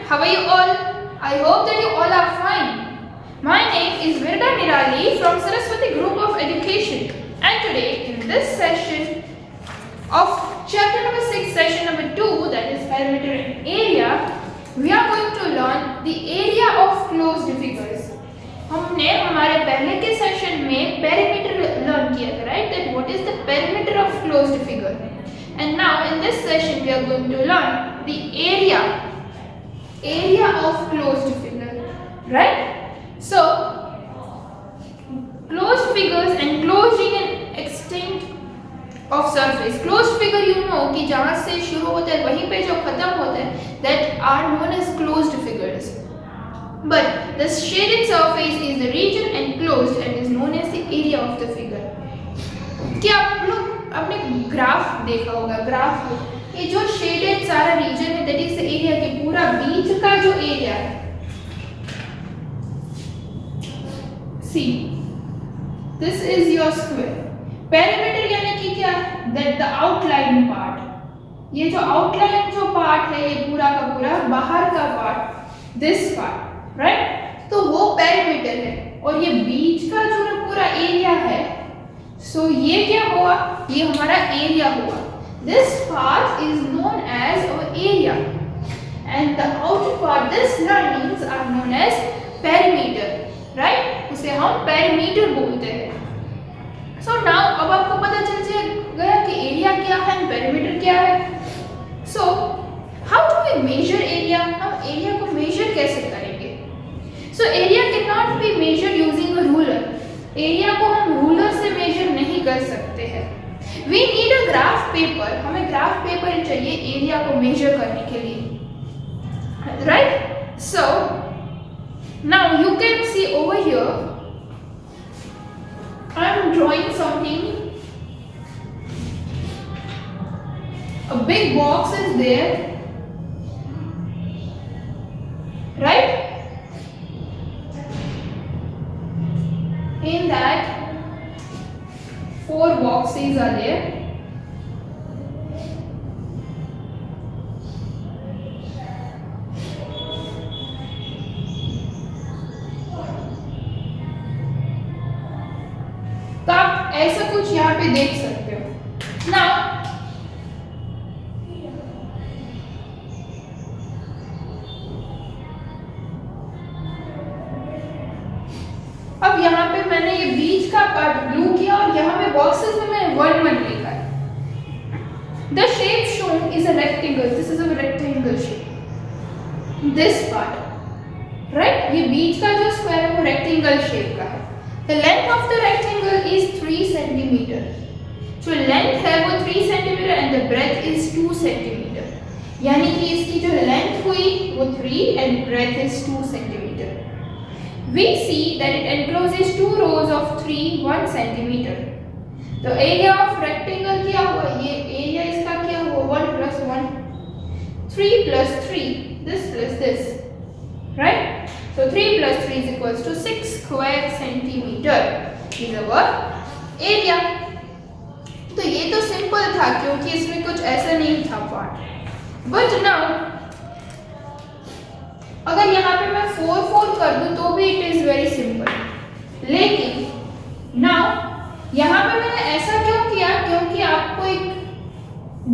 how are you all? I hope that you all are fine. My name is Virda Nirali from Saraswati Group of Education, and today in this session of chapter number 6, session number 2, that is perimeter and area, we are going to learn the area of closed figures. हमने हमारे पहले के session में perimeter learn किया था, right? That what is the perimeter of closed figure. And now in this session we are going to learn the area of closed figure, right? So closed figures and closing and extent of surface. Closed figure you know कि जहाँ से शुरू होता है वहीं पे जो खत्म होता है that are known as closed figures. But the shaded surface is the region enclosed and is known as the area of the figure. क्या आप लोग आपने ग्राफ देखा होगा? ग्राफ ये जो शेडेड सारा रीजन है दैट इज द एरिया के पूरा बीच का जो एरिया है. See this is your square. Perimeter यानी कि क्या? That the outline part. ये जो आउटलाइन जो पार्ट है ये पूरा का पूरा बाहर का पार्ट, दिस पार्ट, राइट? तो वो पेरीमीटर है. और ये बीच का जो पूरा एरिया है, सो ये क्या हुआ? ये हमारा एरिया हुआ. This part is known as our area and the outer part, this lines are known as perimeter, right? उसे हम पेरीमीटर बोलते हैं. सो नाउ अब आपको पता चल गया कि एरिया क्या है एंड पेरीमीटर क्या है. So how do we measure area? हम एरिया को मेजर कैसे करेंगे? So area can not be measure using a ruler. Area को हम रूलर से मेजर नहीं कर सकते हैं. We need a graph paper. हमें ग्राफ पेपर चाहिए एरिया को मेजर करने के लिए, right? So now you can see over here I am drawing something. A big box is there, right? In that 4 boxes are there. तो आप ऐसा कुछ यहाँ पे देख सकते हो. Now अब यहाँ पे मैंने ये बीच का पार्ट ब्लू किया और यहाँ पे बॉक्सेस में मैंने 1 1 लिखा है. The shape shown is a rectangle. This is a rectangle shape. This part, right? ये बीच का जो स्क्वायर है वो रेक्टेंगल शेप का है. The length of the rectangle is 3 centimeter. जो लेंथ है वो 3 centimeter and the breadth is 2 centimeter. यानी कि इसकी जो लेंथ हुई वो 3 and breadth is 2 centimeter. We see that it encloses 2 rows of 3 1 centimeter. तो area of rectangle क्या हुआ? ये area इसका क्या हुआ? 1 plus 1, 3 plus 3, this plus this, right? So 3 plus 3 is equals to 6 square centimeter is our area. तो ये तो सिंपल था क्योंकि इसमें कुछ ऐसा नहीं था पार्ट. But now अगर यहाँ पे मैं 4 4 कर दूं तो भी इट इज वेरी सिंपल. लेकिन नाउ यहाँ पे मैंने ऐसा क्यों किया? क्योंकि आपको एक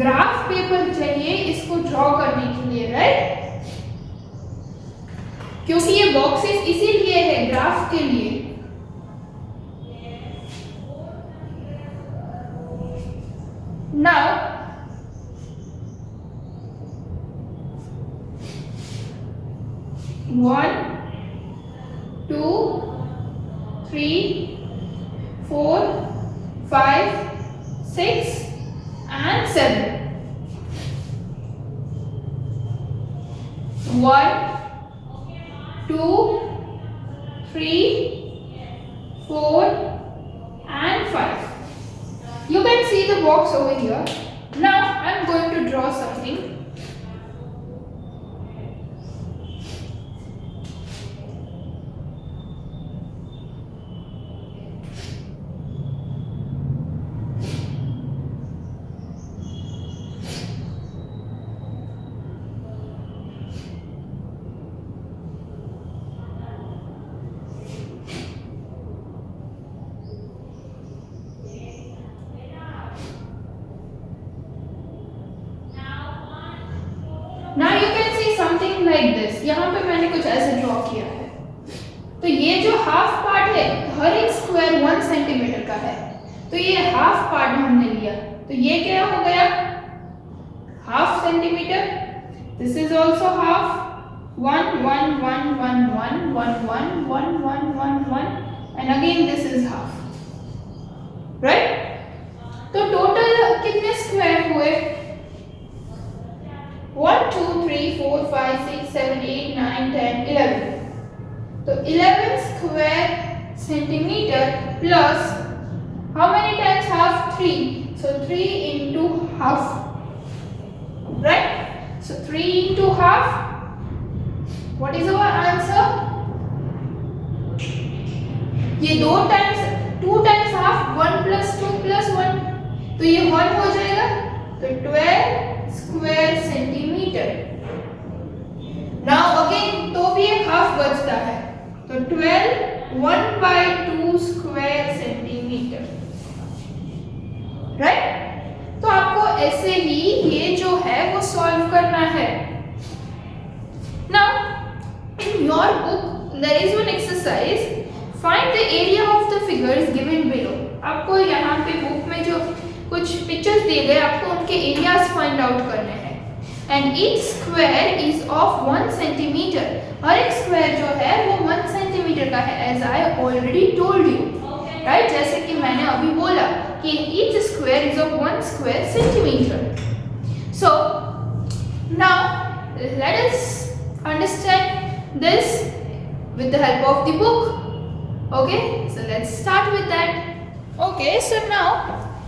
ग्राफ पेपर चाहिए इसको ड्रॉ करने के लिए, राइट? क्योंकि ये बॉक्सेस इसीलिए है ग्राफ के लिए. Now 1 2 3 4 5 6 and 7. 1 2 3 4 and 5. You can see the box over here. Now I am going to draw something. मैंने कुछ ऐसे ड्रॉ किया है। तो ये जो हाफ पार्ट है, हर एक स्क्वायर 1 सेंटीमीटर का है, तो ये हाफ पार्ट हमने लिया, तो ये क्या हो गया, half centimetre. This is also half, 1 1 1 1 1 1 1 1 1 1 1 and again this is half, right. तो टोटल कितने स्क्वायर हुए, 1 2 3 4 5 6 7 8 9 10 11। तो 11 square centimetre plus how many times half, 3, so 3 into half, right? So 3 into half, what is our answer? ये 2 times half, 1 plus 2 plus 1, तो ये 1 हो जाएगा, तो 12 स्क्वायर सेंटीमीटर। Now again तो भी एक हाफ बचता है, तो 12 1/2 स्क्वायर सेंटीमीटर, राइट। तो आपको ऐसे ही ये जो है वो सॉल्व करना है। Now in your book there is one exercise, find the area of the figures given below. आपको यहाँ पे बुक में जो कुछ पिक्चर्स दिए गए, आपको उनके एरियाज फाइंड आउट करने हैं। And each square is of 1 centimetre, हर एक स्क्वायर जो है वो 1 सेंटीमीटर का है, as I already told you, right. जैसे कि मैंने अभी बोला कि each square is of 1 square centimeter. So now let us understand this with the help of the book. Okay, so let's start with that. Okay, so now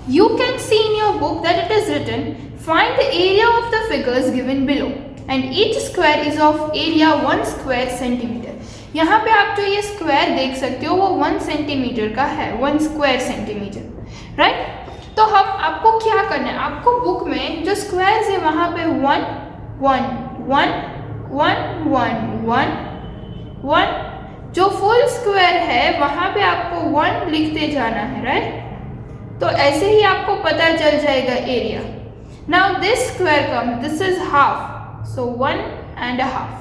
you can see in your book that it is written, find the area of the figures given below and each square is of area 1 square centimeter. यहाँ पे आप जो ये square देख सकते हो वो 1 centimetre का है, 1 स्क्वायर सेंटीमीटर, राइट। तो हम आपको क्या करना है, आपको बुक में जो स्क्वायर्स है वहाँ पे 1 1 1 1 1 1 1, जो फुल स्क्वायर है वहाँ पे आपको 1 लिखते जाना है, राइट। तो ऐसे ही आपको पता चल जाएगा area. Now this square come, this is half, so 1.5.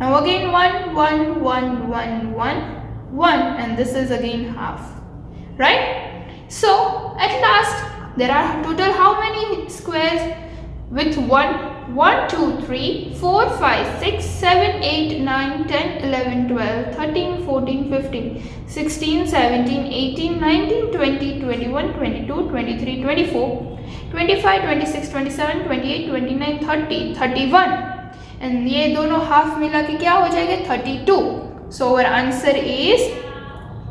Now again 1 1 1 1 1 1 and this is again half, right? So at last there are total how many squares with 1 1 2 3 4 5 6 7 8 9 10 11 12 13 14 15 16 17 18 19 20 21 22 23 24 25 26 27 28 29 30 31 and ये दोनों हाफ मिला के क्या हो जाएगा, 32. So our answer is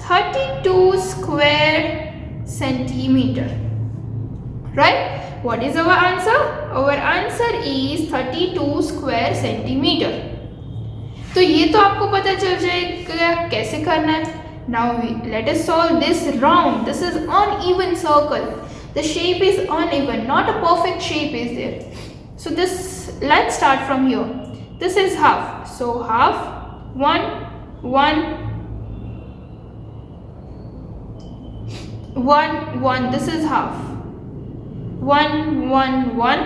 32 square centimetre, right. What is our answer? Our answer is 32 square centimetre. तो ये तो आपको पता चल जाएगा कैसे करना है। Now let us solve this round, this is uneven circle, the shape is uneven, not a perfect shape is there. So this, let's start from here. This is half. So half 1 1 1 1. This is half 1 1 1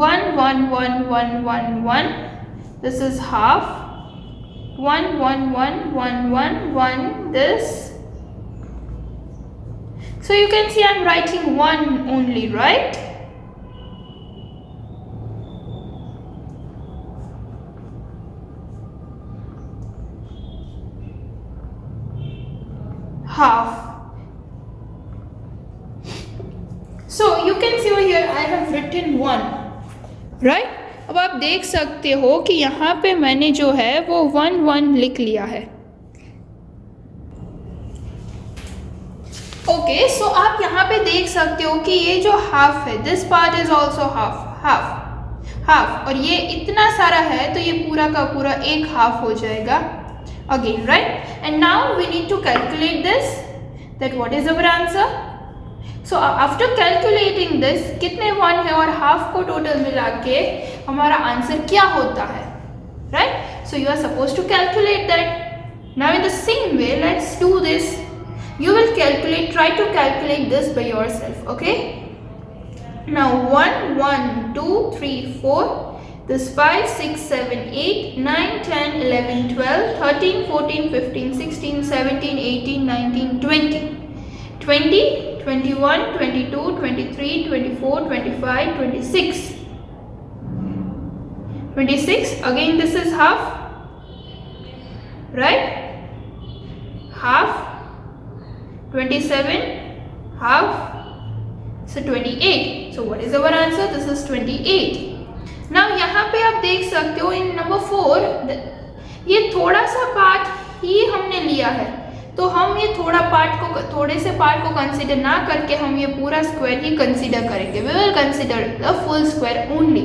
1 1 1 1 1 1. This is half 1 1 1 1 1 1. This. So you can see I'm writing 1 only, right? Half. So you can see over here I have written 1, right? अब आप देख सकते हो कि यहाँ पे मैंने जो है वो 1 1 लिख लिया है। ओके, सो आप यहाँ पे देख सकते हो कि ये जो हाफ है, this part is also half half half, और ये इतना सारा है तो ये पूरा का पूरा एक हाफ हो जाएगा again, right. And now we need to calculate this, that what is our answer. So after calculating this, कितने 1 है और हाफ को टोटल मिला के हमारा आंसर क्या होता है, right. So you are suppose to calculate that. Now in the same way let's do this. You will calculate, try to calculate this by yourself, okay? Now 1, 1, 2, 3, 4. This 5, 6, 7, 8, 9, 10, 11, 12, 13, 14, 15, 16, 17, 18, 19, 20. 20, 21, 22, 23, 24, 25, 26. 26. Again this is half. Right? Half. 27. Half. So 28. So what is our answer? This is 28. Now यहाँ पे आप देख सकते हो इन number 4 ये थोड़ा सा part ही हमने लिया है, तो हम ये थोड़े से पार्ट को कंसीडर ना करके हम ये पूरा स्क्वायर ही कंसीडर करेंगे. We will consider the full square only,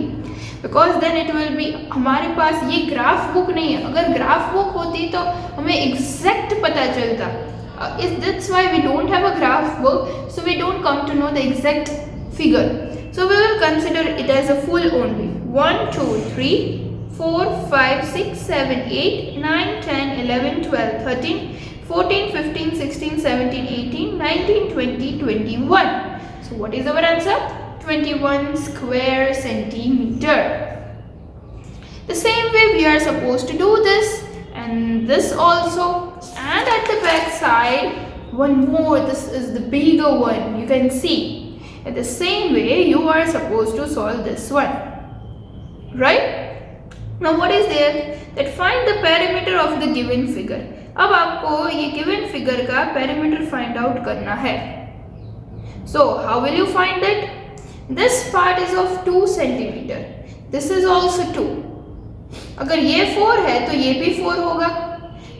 because then it will be. हमारे पास ये ग्राफ बुक नहीं है. अगर ग्राफ बुक होती तो हमें एग्जैक्ट पता चलता. That's why we don't have a graph book, so we don't come to know the exact figure. So we will consider it as a full only. 1, 2, 3, 4, 5, 6, 7, 8, 9, 10, 11, 12, 13, 14, 15, 16, 17, 18, 19, 20, 21. So what is our answer? 21 square centimeter. The same way we are supposed to do this and this also. And at the back side, one more. This is the bigger one. You can see. In the same way, you are supposed to solve this one. Right? Now what is there? That find the perimeter of the given figure. अब आपको ये given figure का perimeter find out करना है. So how will you find it? This part is of 2 centimeter. This is also 2. अगर ये 4 है तो ये भी 4 होगा.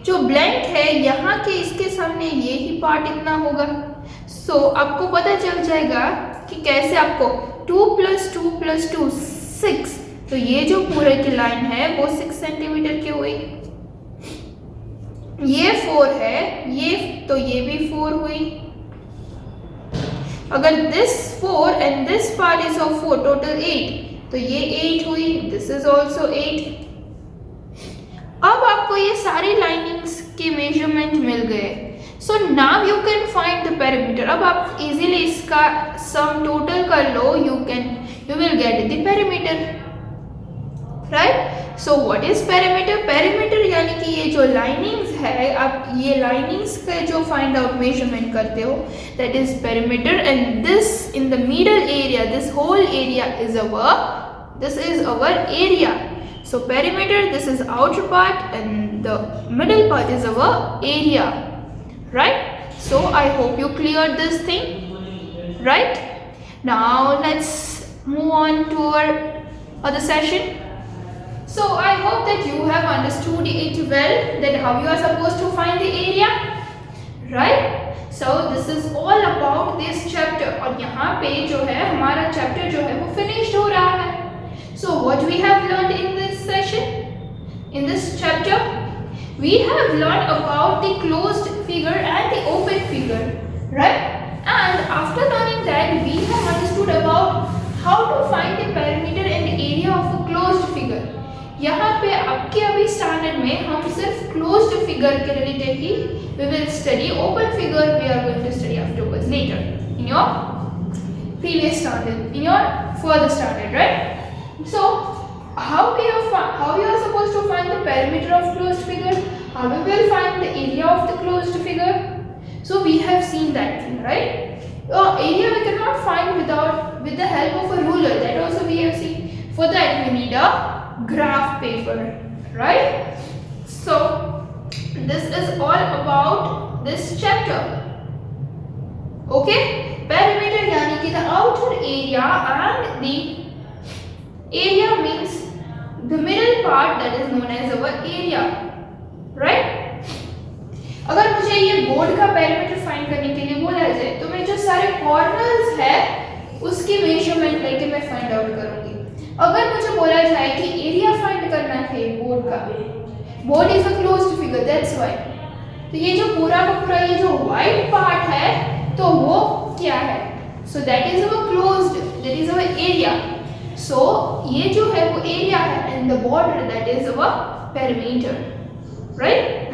जो ब्लैंक है यहाँ के इसके सामने ये ही पार्ट इतना होगा. सो आपको पता चल जाएगा कि कैसे आपको 2 + 2 + 2 6. तो ये जो पूरे की लाइन है वो 6 सेंटीमीटर की हुई. ये 4 है, ये तो ये भी 4 हुई. अगर this 4 and this part is of 4, total 8, तो ये 8 हुई. This is also 8. अब आपको ये सारी लाइनिंग्स के मेजरमेंट मिल गए. So now you can find the perimeter. अब आप इजीली इसका सम टोटल कर लो. You will get the perimeter. Right? So what is perimeter? Perimeter यानी कि ये जो लाइनिंग्स है, आप ये लाइनिंग्स का जो फाइंड आउट मेजरमेंट करते हो, that is perimeter. And this in the middle area, this whole area is our area. So perimeter, this is outer part and the middle part is our area, right? So I hope you cleared this thing, right? Now let's move on to our other session. So I hope that you have understood it well, that how you are supposed to find the area, right? So this is all about this chapter. और यहाँ पे जो है हमारा chapter जो है वो finished हो रहा है. So what we have learned in this session, in this chapter, we have learned about the closed figure and the open figure, right? And after learning that, we have understood about how to find the perimeter and the area of a closed figure. यहाँ पे आपके अभी standard में हम सिर्फ closed figure के related he we will study. Open figure we are going to study afterwards later in your previous standard, in your further standard, right? So how you are supposed to find the perimeter of closed figure? How we will find the area of the closed figure? So we have seen that thing, right? Area we cannot find with the help of a ruler. That also we have seen. For that we need a graph paper, right? So this is all about this chapter. Okay? Perimeter यानी कि the outer area, and the area means the middle part, that is known as our area, right? अगर मुझे ये board का perimeter find करने के लिए बोला जाए तो मैं जो सारे कॉर्नर्स है उसकी मेजरमेंट लेके मैं फाइंड आउट करूंगी. अगर मुझे बोला जाए कि एरिया फाइंड करना है बोर्ड का, board is a closed figure, that's why. तो ये जो पूरा का पूरा ये जो व्हाइट पार्ट है तो वो क्या है? So that is our closed, that is our area. So ये जो है वो एरिया है and the border, that is our perimeter, right?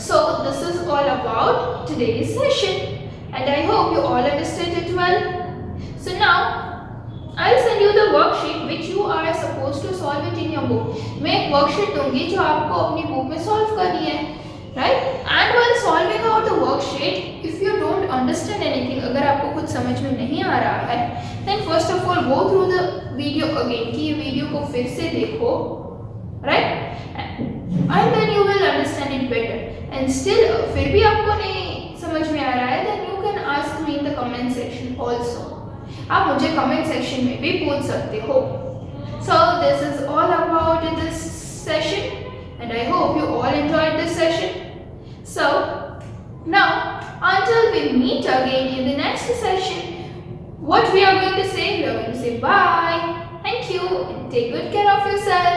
So this is all about today's session and I hope you all understood it well. So now I'll send you the worksheet which you are supposed to solve it in your book. मैं एक worksheet दूंगी जो आपको अपनी book में solve करनी है, right? And while solving out the worksheet, if you don't understand anything, अगर आपको कुछ समझ में नहीं आ रहा है, then first of all go through the video again, कि ये वीडियो को फिर से देखो, right? And then you will understand it better. And still फिर भी आपको नहीं समझ में आ रहा है, then you can ask me in the comment section also. आप मुझे कमेंट सेक्शन में भी पूछ सकते हो. So this is all about this session and I hope you all enjoyed this session. So now until we meet again in the next session, what we are going to say? We are going to say bye. Thank you and take good care of yourself.